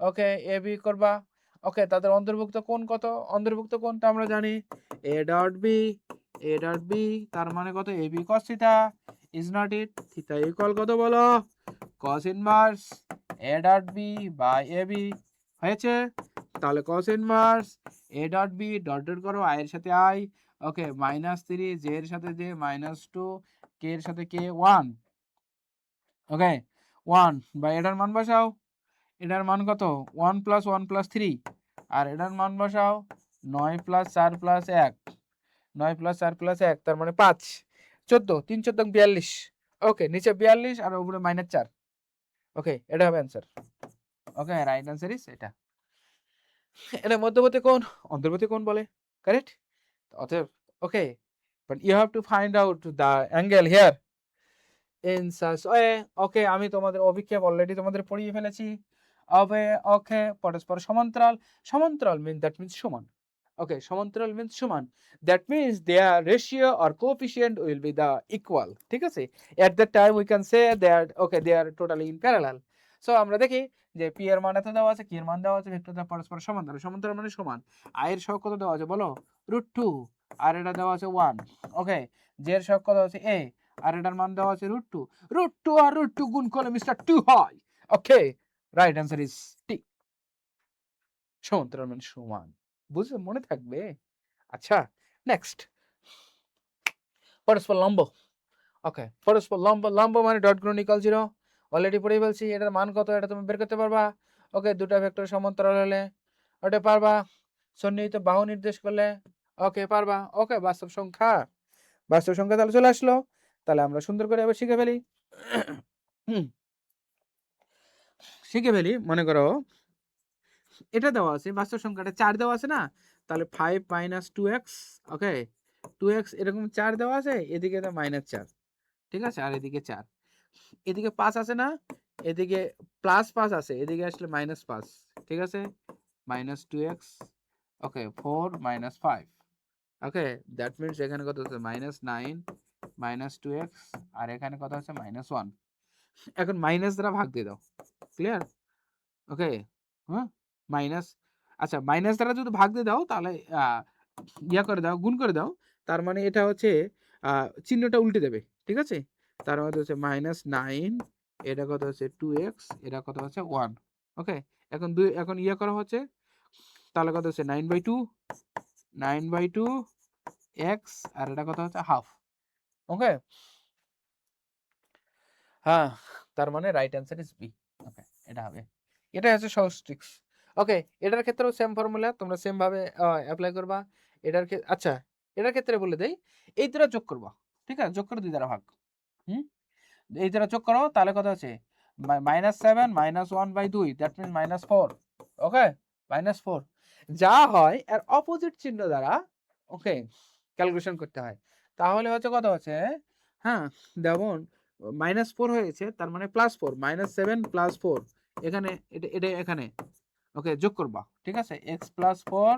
ওকে, এ বি করবা। ওকে, তাদের অন্তর্ভুক্ত কোণ কত? অন্তর্ভুক্ত কোণটা আমরা জানি A dot B. A dot B তার মানে কত? A B cos theta. Is not it? Theta equal কত বলো? cos inverse A dot B by A B. হয়েছে? তাহলে cos inverse A dot B dot dot করো, আই এর সাথে আই। ওকে, -3, জে এর সাথে জে, -2, কে এর সাথে কে, 1। ওকে, 1 বা এটার মান বসাও। এটার মান কত? 1 + 1 + 3। আর এটার মান বসাও 9 + 4 + 1। 9 + 4 + 1 তার মানে 5। 14, 3 14 42। ওকে, নিচে 42 আর উপরে -4। ওকে, এটা হবে answer. Okay, right answer is এটা। এটা মধ্যবর্তী কোণ, অন্তর্বর্তী কোণ বলে। কারেক্ট? অতএব okay, but you have to find out the angle here in such way. Okay, আমি তোমাদের অভিক্ষেপ অলরেডি তোমাদের পড়িয়ে ফেলেছি। ওকে, পরস্পর সমান্তরাল। সমান্তরাল দ্যাট মিন্স সমান। ওকে, সমান্তরাল মিন্স সমান। That means their ratio or coefficient will be the equal. ঠিক আছে, at that time we can say that okay they are totally in parallel. So আমরা দেখি যে পি এর মান এত দেওয়া আছে, কি এর মান দেওয়া আছে, ভেক্টরটা পরস্পর সমান্তরাল। সমান্তরাল মানে সমান। আই এর সহগ কত দেওয়া আছে বলো? √2। আর এটা দেওয়া আছে 1। ওকে, জে এর সহগ কত আছে a, আর এটার মান দেওয়া আছে √2। √2 আর √2 গুণ করলে মিস্টার 2 হয়। ওকে, রাইট অ্যান্সার ইজ টি। সমান্তরাল মানে সমান। বুঝলে, মনে থাকবে। আচ্ছা, নেক্সট পরস্পর লম্ব। ওকে, পরস্পর লম্ব। লম্ব মানে ডট গুণন ইকুয়াল 0। অলরেডি পড়ে ফেলছি। এটার মান কত এটা তুমি বের করতে পারবা। ওকে, দুটা ভেক্টর সমান্তরাল হলে ওটা পারবা। সন্নিহিত বাহু নির্দেশ করলে ওকে পারবা। ওকে, বাস্তব সংখ্যা। বাস্তব সংখ্যা তাহলে চলে আসলো। তাহলে আমরা সুন্দর করে এবার শিখে ফেলি। শিখে ফেলি। মনে করো এটা দেওয়া আছে, বাস্তব সংখ্যাটা 4 দেওয়া আছে না, তাহলে 5 - 2x। ওকে, 2x এরকম 4 দেওয়া আছে, এদিকে তো -4। ঠিক আছে, আর এদিকে 4, এদিকে 5 আছে না, এদিকে +5 আছে, এদিকে আসলে -5। ঠিক আছে, -2x। Okay, 4 - 5। Okay, that means এখানে কত হচ্ছে -9 -2x, আর এখানে কত হচ্ছে -1। এখন মাইনাস দ্বারা ভাগ দিয়ে দাও। ক্লিয়ার? ওকে, হ্যাঁ, মাইনাস। আচ্ছা, মাইনাস দ্বারা যদি ভাগ দিয়ে দাও তাহলে ইয়া করে দাও, গুণ করে দাও। তার মানে এটা হচ্ছে চিহ্নটা উল্টে দেবে। ঠিক আছে, তার মধ্যে হচ্ছে -9, এটা কত হচ্ছে 2x, এটা কত হচ্ছে 1। ওকে, এখন ইয়া করা হচ্ছে, তাহলে কত হচ্ছে 9/2, 9/2 x, আর এটা কত হচ্ছে হাফ। ওকে, হ্যাঁ, তার মানে রাইট অ্যান্সার ইজ বি। ওকে, এটা হবে। এটা হচ্ছে সহজ ট্রিক্স। ওকে, এটার ক্ষেত্রেও সেম ফর্মুলা, তোমরা সেম ভাবে অ্যাপ্লাই করবা। আচ্ছা, এটার ক্ষেত্রে বলে দেই, এই দ্বারা যোগ করবা। ঠিক আছে, যোগ করে 2 দ্বারা ভাগ। হুম, এই দ্বারা যোগ করো, তাহলে কত আছে -7 -1/2, দ্যাট মিন -4। ওকে, -4 যা হয় এর অপোজিট চিহ্ন দ্বারা ওকে ক্যালকুলেশন করতে হয়। তাহলে হচ্ছে কত হচ্ছে, হ্যাঁ যেমন -4 হয়েছে, তার মানে +4, -7 +4, এখানে এটা এখানে ওকে যোগ করবা। ঠিক আছে, x + 4।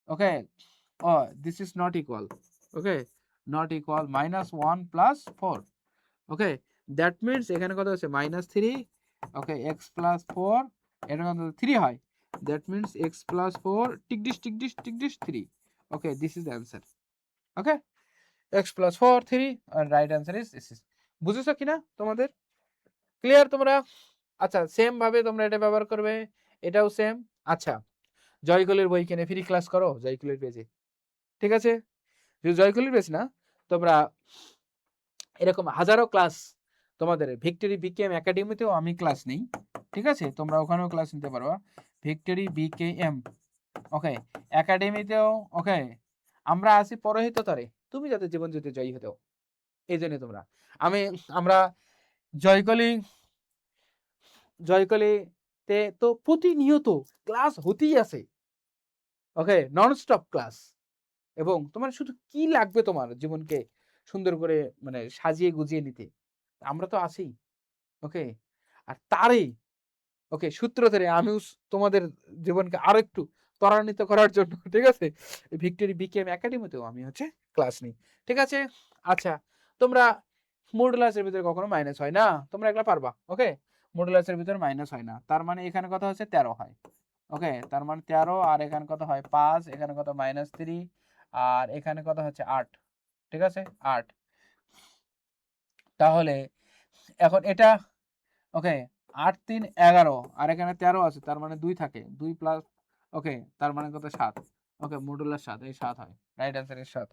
Okay, this is not equal. Okay, not equal -1 plus 4। Okay, that means এখানে কত আছে -3। ওকে, এক্স প্লাস 4 এটা কত 3 হয়, দ্যাট মিনস এক্স প্লাস 4 টিক ডিস 3। Okay, this is the answer. Okay, X plus 4 3 আর right answer is this is. বুঝেছো কিনা তোমাদের? ক্লিয়ার তোমরা? আচ্ছা, সেম ভাবে তোমরা এটা ব্যবহার করবে, এটাও সেম। আচ্ছা, জয়কলির বই কিনে ফ্রি ক্লাস করো জয়কলির পেজে, ঠিক আছে? যদি জয়কলির পেজ না, তোমরা এরকম হাজারো ক্লাস তোমাদের ভিক্টরি বিকেএম একাডেমিতেও আমি ক্লাস নেই, ঠিক আছে? তোমরা ওখানেও ক্লাস নিতে পারবা, ভিক্টরি বিকেএম ওকে একাডেমিতেও। ওকে, আমরা আছি পরহিত তরে, তুমি যাতে জীবন যুদ্ধে জয়ী হতেও, এই জন্য তোমরা আমরা জয়কলিতে তো প্রতিনিয়ত ক্লাস হতেই আছে। ওকে, নন স্টপ ক্লাস। এবং তোমার শুধু কি লাগবে তোমার জীবনকে সুন্দর করে মানে সাজিয়ে গুজিয়ে নিতে, আমরা তো আছি। ওকে, আর তারই ওকে সূত্র ধরে আমিও তোমাদের জীবনকে আরো একটু ত্বরান্বিত করার জন্য, ঠিক আছে, ভিক্টরি বিকেএম একাডেমিতেও আমি হচ্ছে ক্লাস নিই, ঠিক আছে? আচ্ছা, তোমরা মডুলাসের ভিতরে কখনো মাইনাস হয় না, তোমরা এগুলা পারবা। ওকে, মডুলাসের ভিতরে মাইনাস হয় না, তার মানে এখানে কত হচ্ছে 13 হয়। ওকে, তার মানে 13, আর এখানে কত হয় 5, এখানে কত -3, আর এখানে কত হচ্ছে 8, ঠিক আছে 8। তাহলে এখন এটা ওকে 8 3 11, আর এখানে 13 আছে, তার মানে 2 থাকে, 2 প্লাস ওকে তার মানে কত 7। ওকে, মডুলাস 7, এই 7 হয়, রাইট অ্যান্সার ইজ 7।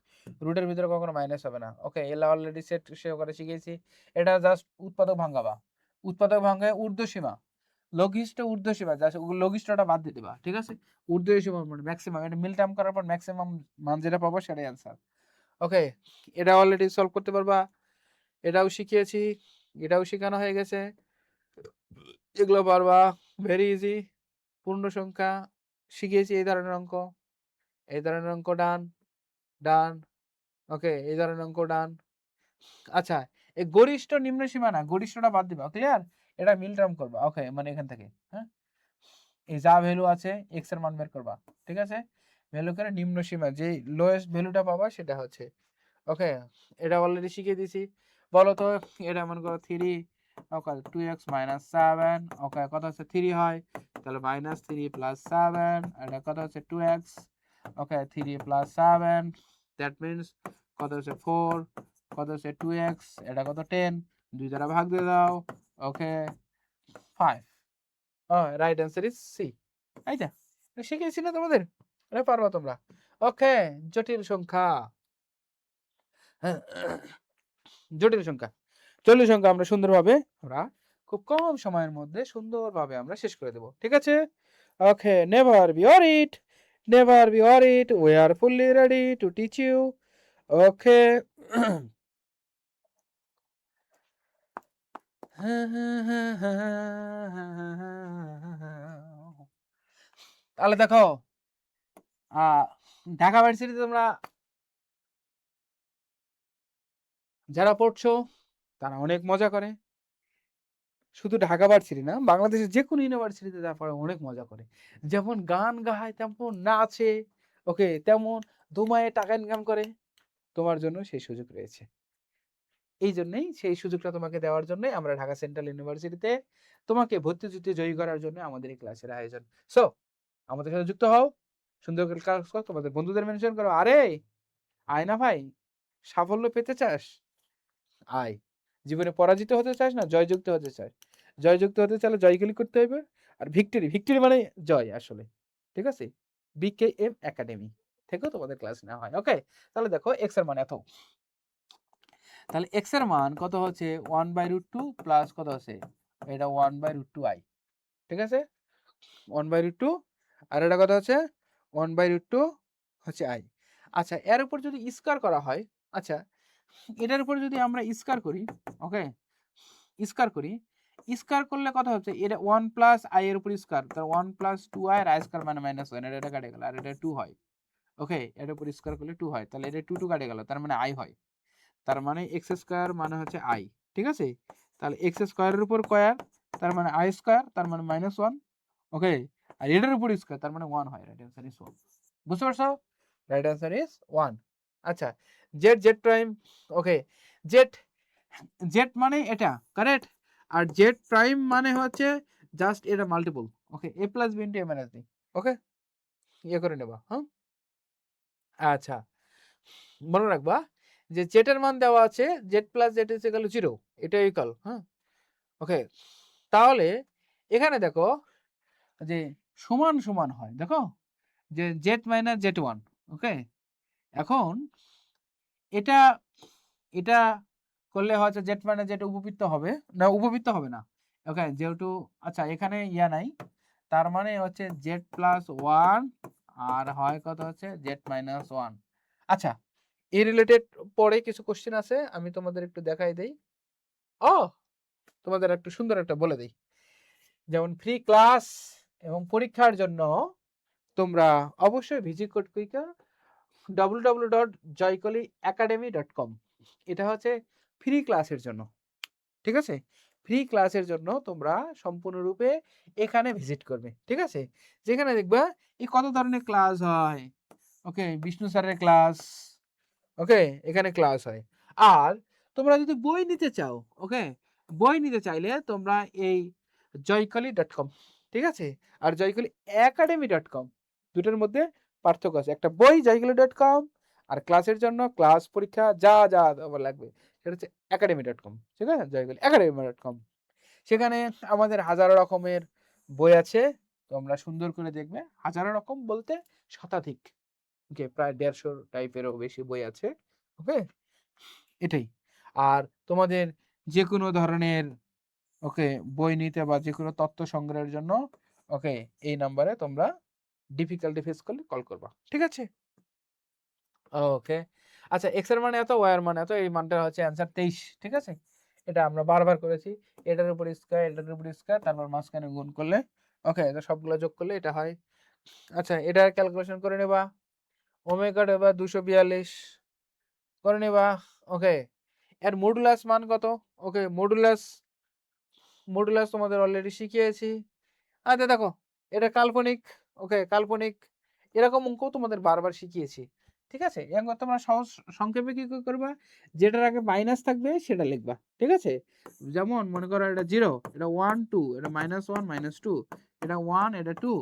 রুটের ভিতরে কখনো মাইনাস হবে না। ওকে, এলা অলরেডি সেট সেভ করে শিখেছি। এটা জাস্ট উৎপাদক ভাঙাবা, উৎপাদক ভাঙায় ঊর্ধ্বসীমা লঘিষ্ঠ ঊর্ধ্বসীমা, জাস্ট লঘিষ্ঠটা বাদ দিয়ে দিবা, ঠিক আছে? ঊর্ধ্বসীমা মানে ম্যাক্সিমাম, এটা মিল টার্ম করার পর ম্যাক্সিমাম মান যেটা পাবো সেটাই অ্যান্সার। ওকে, এটা অলরেডি সলভ করতে পারবা, এটাও শিখিয়েছি, এটাও শেখানো হয়ে গেছে, এগুলো পারবা, ভেরি ইজি। পূর্ণ সংখ্যা শিখিয়েছি, এই ধরনের অঙ্ক, এই ধরনের অঙ্ক ডান ডান। ওকে, এই ধরনের অঙ্ক ডান। আচ্ছা, এই গরিষ্ঠ নিম্ন সীমা না, গরিষ্ঠটা বাদ দিবা, ক্লিয়ার? এটা মিল টার্ম করবা। ওকে, মানে এখান থেকে হ্যাঁ, এই যা ভ্যালু আছে এক্স এর মান বের করবা, ঠিক আছে? ভ্যালু করে নিম্ন সীমা যে লোয়েস্ট ভ্যালুটা পাবা সেটা হচ্ছে। ওকে, এটা অলরেডি শিখিয়ে দিয়েছি। বলো তো, এটা মনে করো 3, ওকে 2x - 7, ওকে কত হচ্ছে 3 হয়, তাহলে -3 + 7, এটা কত হচ্ছে 2x। ওকে, 3 + 7, দ্যাট মিনস কত হচ্ছে 4, কত হচ্ছে 2x, এটা কত 10, 2 দ্বারা ভাগ দিয়ে দাও। Okay, 5। Right answer is C. এই যা শিখেছি না তোমাদের, এটা পারবা তোমরা। ওকে, জটিল সংখ্যা, জটিল সংখ্যা, জটিল সংখ্যা আমরা সুন্দরভাবে আমরা খুব কম সময়ের মধ্যে সুন্দরভাবে আমরা শেষ করে দেব, ঠিক আছে? Okay, never be worried, never be worried, we are fully ready to teach you. Okay, তাহলে দেখো ঢাকা ভার্সিটিতে তোমরা যারা পড়ছো তারা অনেক মজা করে, শুধু ঢাকা ভার্সিটি না, বাংলাদেশের যে কোনো ইউনিভার্সিটিতে যা পড়ে অনেক মজা করে, যেমন গান গায় তেমন নাচে, ওকে তেমন ধুমায়ে টাকা ইনকাম করে। তোমার জন্য সেই সুযোগ রয়েছে, এই জন্যই সেই সুযোগটা তোমাকে দেওয়ার জন্য আমরা ঢাকা সেন্ট্রাল ইউনিভার্সিটিতে তোমাকে ভর্তি যুদ্ধে জয়ী করার জন্য আমাদের এই ক্লাসের আয়োজন। সো আমাদের সাথে যুক্ত হও, সুন্দর করে ক্লাস করো, তোমাদের বন্ধুদের মেনশন করো, আরে আয় না ভাই, সাফল্য পেতে চাস আয়, জীবনে পরাজিত হতে চাস না জয়যুক্ত হতে চাস, জয়যুক্ত হতে চাইলে জয়গুলি করতে হবে। আর ভিক্টরি, ভিক্টরি মানে জয় আসলে, ঠিক আছে? বিকেএম একাডেমি থেকেও তোমাদের ক্লাস নেওয়া হয়। ওকে, তাহলে দেখো এক্স এর মান এত, তাহলে এক্স এর মান কত হচ্ছে 1/√2 প্লাস কত আছে, এটা 1/√2i, ঠিক আছে? 1/√2, আর এটা কত হচ্ছে 1/√2 হচ্ছে i। আচ্ছা, এর উপর যদি স্কয়ার করা হয়, আচ্ছা এটার উপর যদি আমরা স্কয়ার করি, ওকে স্কয়ার করি, স্কয়ার করলে কত হচ্ছে, এটা 1 প্লাস i এর উপর স্কয়ার, তার 1 plus 2i R i square মানে -1, এটা কাটে গেল, আর এটা 2 হয়। ওকে, এর উপর স্কয়ার করলে 2 হয়, তাহলে এটা 2 2 কাটে গেল, তার মানে i হয়, তার মানে এক্স স্কয়ার মানে হচ্ছে i, ঠিক আছে? তাহলে এক্স স্কয়ারের উপর স্কয়ার, তার মানে i স্কয়ার, তার মানে -1। ওকে, আর এটার উপর স্কয়ার, তার মানে 1 হয়, রাইট অ্যান্সার ইজ 1। বুঝতে পারছো? Right answer is 1। আচ্ছা, জেড জেড প্রাইম, ওকে, জেড জেড মানে এটা কারেক্ট, আর জেড প্রাইম মানে হচ্ছে জাস্ট এটা মাল্টিপল, ওকে, এ প্লাস বি ইন্টু এ মাইনাস বি, ওকে, ইয়ে করে নেবা, হ্যাঁ। আচ্ছা, মনে রাখবা যে জেড এর মান দেওয়া আছে Z plus Z is equal to 0, এটা ইকুয়াল, হ্যাঁ, ওকে। তাহলে এখানে দেখো যে সমান সমান হয়, দেখো যে জেড মাইনাস জেড ওয়ান, ওকে। এখন এটা এটা করলে হচ্ছে জেড মাইনাস জেড উপবৃত্ত হবে না, উপবৃত্ত হবে না, ওকে, যেহেতু আচ্ছা এখানে ইয়া নাই, তার মানে হচ্ছে জেড প্লাস ওয়ান আর হয় কত হচ্ছে জেড মাইনাস ওয়ান। আচ্ছা, এই রিলেটেড পরে কিছু কোশ্চেন আছে, আমি তোমাদের একটু দেখাই দেই। ও, তোমাদের একটু সুন্দর একটা বলে দেই, যেমন ফ্রি ক্লাস এবং পরীক্ষার জন্য তোমরা অবশ্যই ভিজিট করবে www.joycoliacademy.com, এটা হচ্ছে ফ্রি ক্লাসের জন্য, ঠিক আছে, ফ্রি ক্লাসের জন্য তোমরা সম্পূর্ণরূপে এখানে ভিজিট করবে, ঠিক আছে, যেখানে দেখবা এই কত ধরনের ক্লাস হয়, ওকে, বিষ্ণু স্যারের ক্লাস, ওকে, এখানে ক্লাস হয়। আর তোমরা যদি বই নিতে চাও, ওকে, বই নিতে চাইলে তোমরা এই joycoli.com, ঠিক আছে, আর joycoliacademy.com, দুটোর মধ্যে পার্থক্য আছে, একটা বই joycoli.com, আর ক্লাসের জন্য ক্লাস পরীক্ষা যা যা তোমার লাগবে সেটা হচ্ছে academy.com, ঠিক আছে, joycoliacademy.com। সেখানে আমাদের হাজারো রকমের বই আছে, তোমরা সুন্দর করে দেখবে, হাজারো রকম বলতে শতাধিক, ওকে, প্রায় 150 টাইপেরও বেশি বই আছে, ওকে, এটাই। আর তোমাদের যে কোনো ধরনের, ওকে, বই নিতে বা যে কোনো তথ্য সংগ্রহের জন্য, ওকে, এই নাম্বারে তোমরা ডিফিকাল্টি ফেস করলে কল করবা, ঠিক আছে, ওকে। আচ্ছা, এক্স এর মানে এত, ওয়াই এর মানে এত, এই মানটা হচ্ছে অ্যান্সার 23, ঠিক আছে, এটা আমরা বারবার করেছি, এটার উপর স্কয়ার, এটার উপর স্কয়ার, তারপর মাঝখানে গুণ করলে, ওকে, এটা সবগুলো যোগ করলে এটা হয়। আচ্ছা, এটা ক্যালকুলেশন করে নেবা, ওমেগা এবার 242 করে নেবা, ওকে। এর মডুলাস মান কত, ওকে, মডুলাস মডুলাস তোমাদের অলরেডি শিখিয়েছি। আচ্ছা দেখো, এটা কাল্পনিক, ওকে, কাল্পনিক, এরকম অঙ্ক তোমাদের বারবার শিখিয়েছি, ঠিক আছে, এখন তোমরা সহজ সংক্ষেপে কি করবা, যেটার আগে মাইনাস থাকবে সেটা লিখবা, ঠিক আছে, যেমন মনে করো এটা 0, এটা 1 2, এটা -1 -2, এটা 1, এটা 2,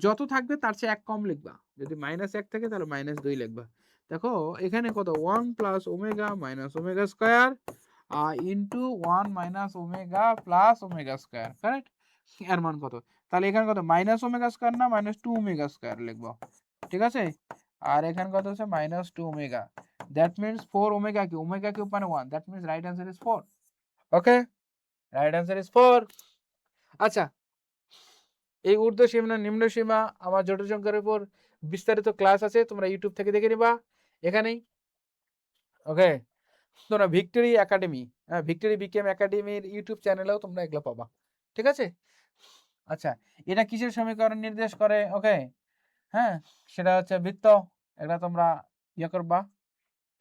যত থাকবে তার চেয়ে এক কম লিখবা, যদি -1 থাকে তাহলে -2 লিখবা। দেখো এখানে কত, 1 plus omega minus omega square into 1 minus omega plus omega square, correct, এর মান কত, তাহলে এখানে কত, মাইনাস ওমেগা স্কয়ার না -2 ওমেগা স্কয়ার লিখবো, ঠিক আছে, আর এখানে কত হচ্ছে -2 omega, that means 4 omega cube, omega cube মানে 1, that means right answer is 4, okay, right answer is 4। আচ্ছা, এই ঊর্ধ্ব সীমা নিম্ন সীমা আমার জটিল সংখ্যার উপর বিস্তারিত ক্লাস আছে, তোমরা ইউটিউব থেকে দেখে নিবা এখানেই, ওকে। তোমরা ভিক্টরি একাডেমি, হ্যাঁ, ভিক্টরি বিকেএম একাডেমির ইউটিউব চ্যানেলেও তোমরা এগুলো পাবা, ঠিক আছে। আচ্ছা, এটা কিসের সমীকরণ নির্দেশ করে, ওকে, হ্যাঁ, সেটা হচ্ছে বৃত্ত, এটা তোমরা ইয়ে করবা,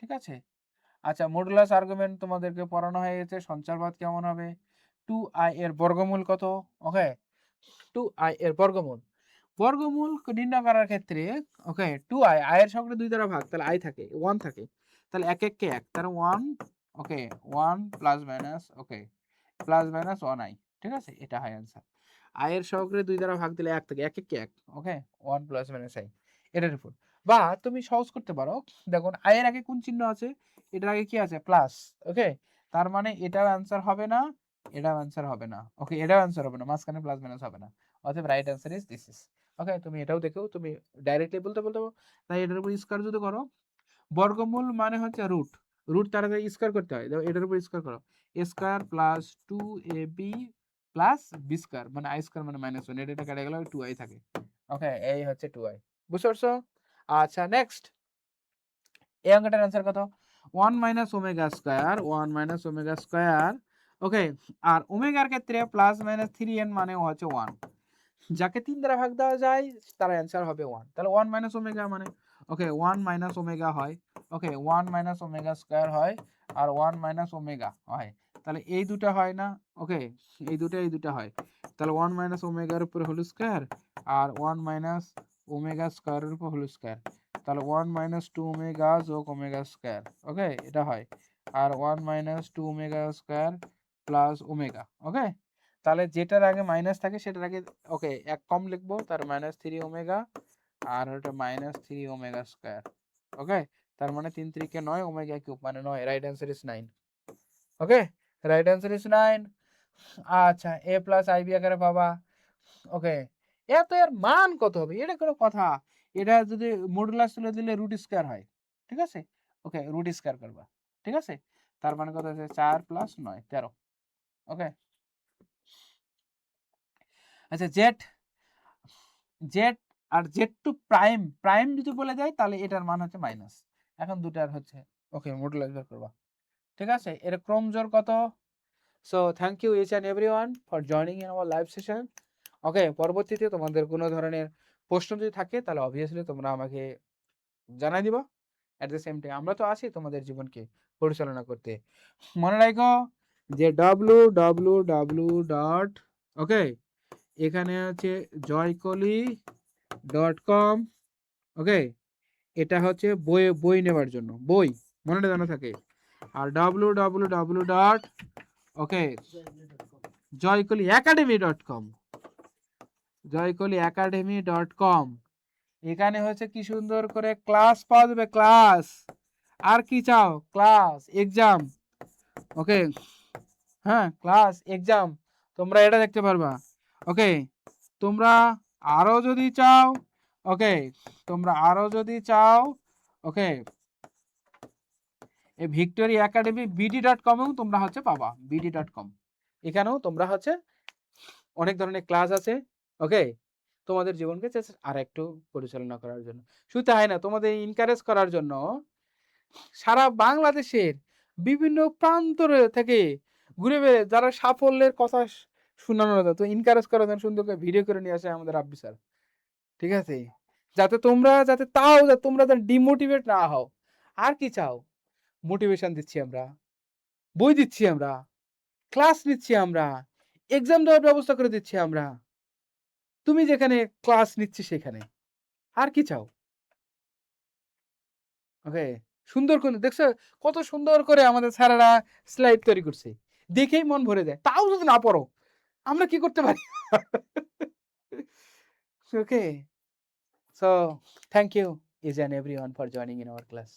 ঠিক আছে। আচ্ছা, মডুলাস আর্গুমেন্ট তোমাদেরকে পড়ানো হয়ে গেছে, সঞ্চারবাদ কেমন হবে, 2i এর বর্গমূল কত, ওকে, 2i এর বর্গমূল, বর্গমূল নির্ণয় করার ক্ষেত্রে, ওকে, 2i, i এর সঙ্গে 2 দ্বারা ভাগ, তাহলে i থাকে 1 থাকে, তাহলে 1 1 কে 1, তাহলে 1, ওকে, 1 প্লাস মাইনাস, ওকে, প্লাস মাইনাস 1i, ঠিক আছে, এটা হয় অ্যান্সার। i এর সহগকে 2 দ্বারা ভাগ দিলে 1 থাকে, 1 1 কে 1, ওকে, 1 প্লাস মাইনাস i, এটার উপর। বা তুমি সহজ করতে পারো, দেখুন i এর আগে কোন চিহ্ন আছে, এটার আগে কি আছে, প্লাস, ওকে, তার মানে এটাও অ্যান্সার হবে না, এটাও অ্যান্সার হবে না, ওকে, এটাও অ্যান্সার হবে না, মাঝখানে প্লাস মাইনাস হবে না, অতএব right answer is this is, okay. তুমি এটাও দেখো, তুমি ডাইরেক্টলি বলতে বলতে তাই এটার উপর স্কয়ার যদি করো, বর্গমূল মানে হচ্ছে রুট, রুট তাড়াতাড়ি স্কয়ার করতে হয়, দেখো এটার উপর স্কয়ার করো, a square plus 2ab plus b square মানে i স্কয়ার মানে -1, এটা কেটে গেলে 2i থাকে, ওকে, এই হচ্ছে 2i, বুঝতে পারছো। আচ্ছা, নেক্সট এই অঙ্কটার অ্যান্সার কত, 1 minus omega square, 1 minus omega square, okay, আর ওমেগার ক্ষেত্রে প্লাস মাইনাস 3n মানে হচ্ছে 1, যাকে 3 দ্বারা ভাগ দেওয়া যায় তার অ্যান্সার হবে 1, তাহলে 1 মাইনাস ওমেগা মানে, ওকে, 1 মাইনাস ওমেগা হয়, ওকে, 1 মাইনাস ওমেগা স্কয়ার হয়, আর 1 মাইনাস ওমেগা হয়, তাহলে এই দুটো হয় না, ওকে, এই দুটো হয়, তাহলে 1 মাইনাস ওমেগার উপর হোল স্কয়ার আর 1 মাইনাস ওমেগা স্কয়ারের উপর হোল স্কয়ার, তাহলে 1 মাইনাস 2 ওমেগা যোগ ওমেগা স্কয়ার, ওকে, এটা হয়। আর 1 minus 2 omega square plus omega, okay. তাহলে যেটার আগে মাইনাস থাকে সেটার আগে, ওকে, এক কম লিখবো, তার মাইনাস 3 ওমেগা আর ওটা মাইনাস 3 ওমেগা স্কয়ার, ওকে। তার মানে 3 3 কে 9, ওমেগা কিউব মানে 9, right answer is 9, okay, right answer is 9। আচ্ছা, a প্লাস আইবি আকারে পাবা, ওকে। এত এর মান কত হবে, এটা কোনো কথা? এটা যদি মডুলাস তুলে দিলে রুট স্কয়ার হয়, ঠিক আছে, ওকে, রুট স্কয়ার করবা, ঠিক আছে। তার মানে কত আছে, 4 প্লাস 9 13, ওকে। আচ্ছা, জেড জেড আর জেড টু প্রাইম, প্রাইম যদি বলে যায় তাহলে এটার মান হচ্ছে মাইনাস। এখন দুটার হচ্ছে, ওকে, মডুলাস বের করবা, ঠিক আছে। এর ক্রম জোর কত? So thank you each and everyone for joining in our live session, okay. পরবর্তীতে তোমাদের কোনো ধরনের প্রশ্ন যদি থাকে তাহলে অবভিয়াসলি তোমরা আমাকে জানাই দিবা। অ্যাট দ্য সেম টাইম আমরা তো আছি তোমাদের জীবনকে পরিচালনা করতে। মনে রাখো যে www. ওকে, এখানে হচ্ছে joycoli.com, ওকে, এটা হচ্ছে বই বই নেবার জন্য, বই মনে জানা থাকে। আর www. ওকে, joycoliacademy.com, joycoliacademy.com, এখানে হচ্ছে কি সুন্দর করে ক্লাস পাওয়া যাবে, ক্লাস। আর কি চাও? ক্লাস, এক্সাম, ওকে, হ্যাঁ, ক্লাস, এক্সাম, তোমরা এটা দেখতে পারবা, ওকে। তোমরা আরো যদি চাও, ওকে, তোমরা আরো যদি চাও, ওকে, এই ভিক্টোরি একাডেমি বিডি.কমেও তোমরা হচ্ছে পাবা, বিডি.কম। এখানেও তোমরা হচ্ছে অনেক ধরনের ক্লাস আছে, ওকে, তোমাদের জীবনকে আর একটু পরিচালনা করার জন্য। শুধু তাই না, তোমাদের এনকারেজ করার জন্য সারা বাংলাদেশের বিভিন্ন প্রান্তরে থেকে ঘুরে বেড়ে যারা সাফল্যের কথা শোনানো যায়, তো এনকারেজ করার জন্য সুন্দর করে ভিডিও করে নিয়ে আসে আমাদের রাব্বি স্যার, ঠিক আছে। যাতে তোমরা যাতে তোমরা ডিমোটিভেট না হও। আর কি চাও? মোটিভেশন দিচ্ছি আমরা, বই দিচ্ছি আমরা, ক্লাস নিচ্ছি আমরা, এক্সাম দেওয়ার ব্যবস্থা করে দিচ্ছি আমরা, তুমি যেখানে ক্লাস নিচ্ছি সেখানে। আর কি চাও? ওকে, সুন্দর করে দেখছো কত সুন্দর করে আমাদের স্যারেরা স্লাইড তৈরি করছে, দেখেই মন ভরে যায়। তাও যদি না পড়ো, আমরা কি করতে পারি? Okay, so thank you each and everyone for joining in our class.